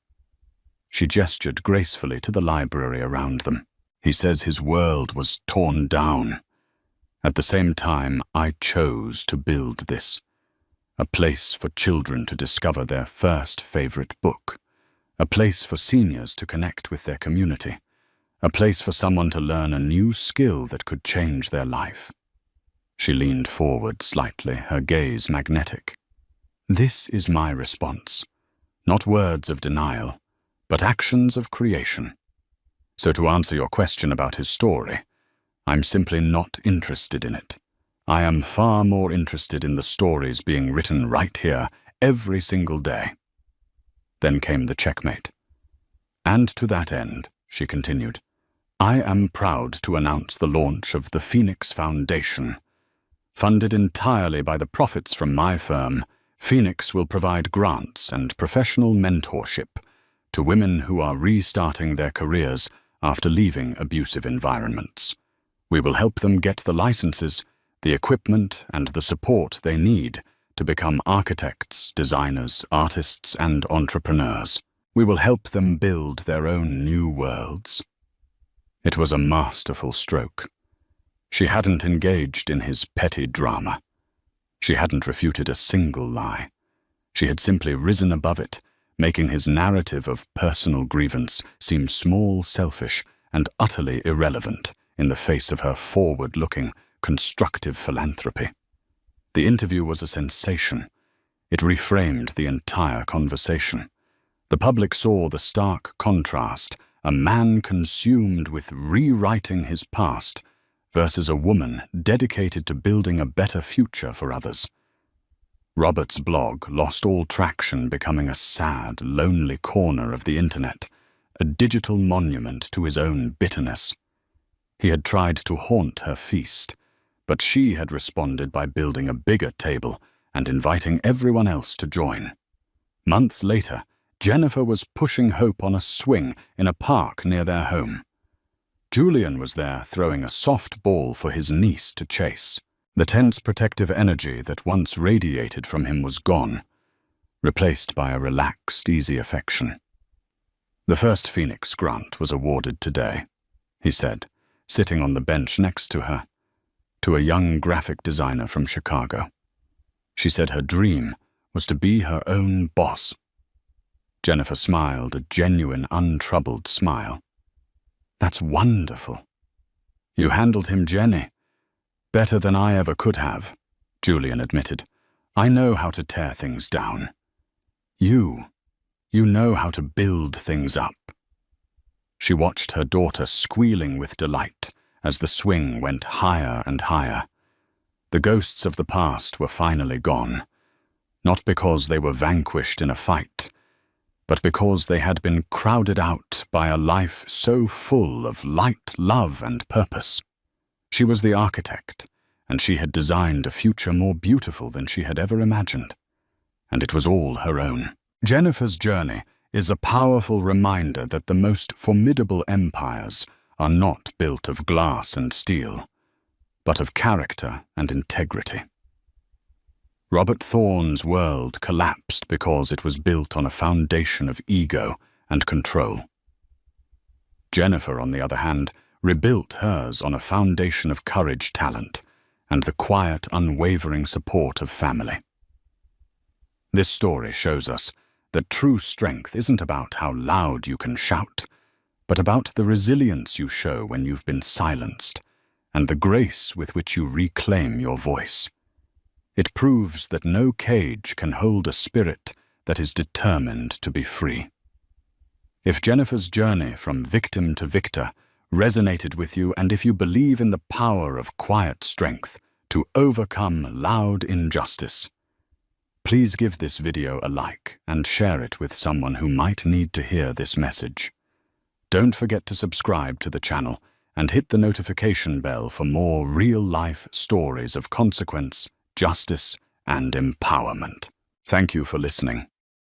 She gestured gracefully to the library around them. "He says his world was torn down. At the same time, I chose to build this. A place for children to discover their first favorite book. A place for seniors to connect with their community. A place for someone to learn a new skill that could change their life." She leaned forward slightly, her gaze magnetic. "This is my response. Not words of denial, but actions of creation. So to answer your question about his story, I'm simply not interested in it. I am far more interested in the stories being written right here, every single day. Then came the checkmate. And to that end, she continued, I am proud to announce the launch of the Phoenix Foundation. Funded entirely by the profits from my firm, Phoenix will provide grants and professional mentorship to women who are restarting their careers after leaving abusive environments. We will help them get the licenses, the equipment, and the support they need to become architects, designers, artists, and entrepreneurs. We will help them build their own new worlds. It was a masterful stroke. She hadn't engaged in his petty drama. She hadn't refuted a single lie. She had simply risen above it, making his narrative of personal grievance seem small, selfish, and utterly irrelevant in the face of her forward-looking, constructive philanthropy. The interview was a sensation. It reframed the entire conversation. The public saw the stark contrast, a man consumed with rewriting his past versus a woman dedicated to building a better future for others. Robert's blog lost all traction, becoming a sad, lonely corner of the internet, a digital monument to his own bitterness. He had tried to haunt her feast, but she had responded by building a bigger table and inviting everyone else to join. Months later, Jennifer was pushing Hope on a swing in a park near their home. Julian was there throwing a soft ball for his niece to chase. The tense protective energy that once radiated from him was gone, replaced by a relaxed, easy affection. The first Phoenix grant was awarded today, he said, sitting on the bench next to her, to a young graphic designer from Chicago. She said her dream was to be her own boss. Jennifer smiled, a genuine, untroubled smile. That's wonderful. You handled him, Jenny. Better than I ever could have, Julian admitted. I know how to tear things down. You know how to build things up. She watched her daughter squealing with delight as the swing went higher and higher. The ghosts of the past were finally gone, not because they were vanquished in a fight, but because they had been crowded out by a life so full of light, love, and purpose. She was the architect, and she had designed a future more beautiful than she had ever imagined. And it was all her own. Jennifer's journey is a powerful reminder that the most formidable empires are not built of glass and steel, but of character and integrity. Robert Thorne's world collapsed because it was built on a foundation of ego and control. Jennifer, on the other hand, rebuilt hers on a foundation of courage, talent, and the quiet, unwavering support of family. This story shows us that true strength isn't about how loud you can shout, but about the resilience you show when you've been silenced, and the grace with which you reclaim your voice. It proves that no cage can hold a spirit that is determined to be free. If Jennifer's journey from victim to victor resonated with you, and if you believe in the power of quiet strength to overcome loud injustice, please give this video a like and share it with someone who might need to hear this message. Don't forget to subscribe to the channel and hit the notification bell for more real-life stories of consequence, justice, and empowerment. Thank you for listening.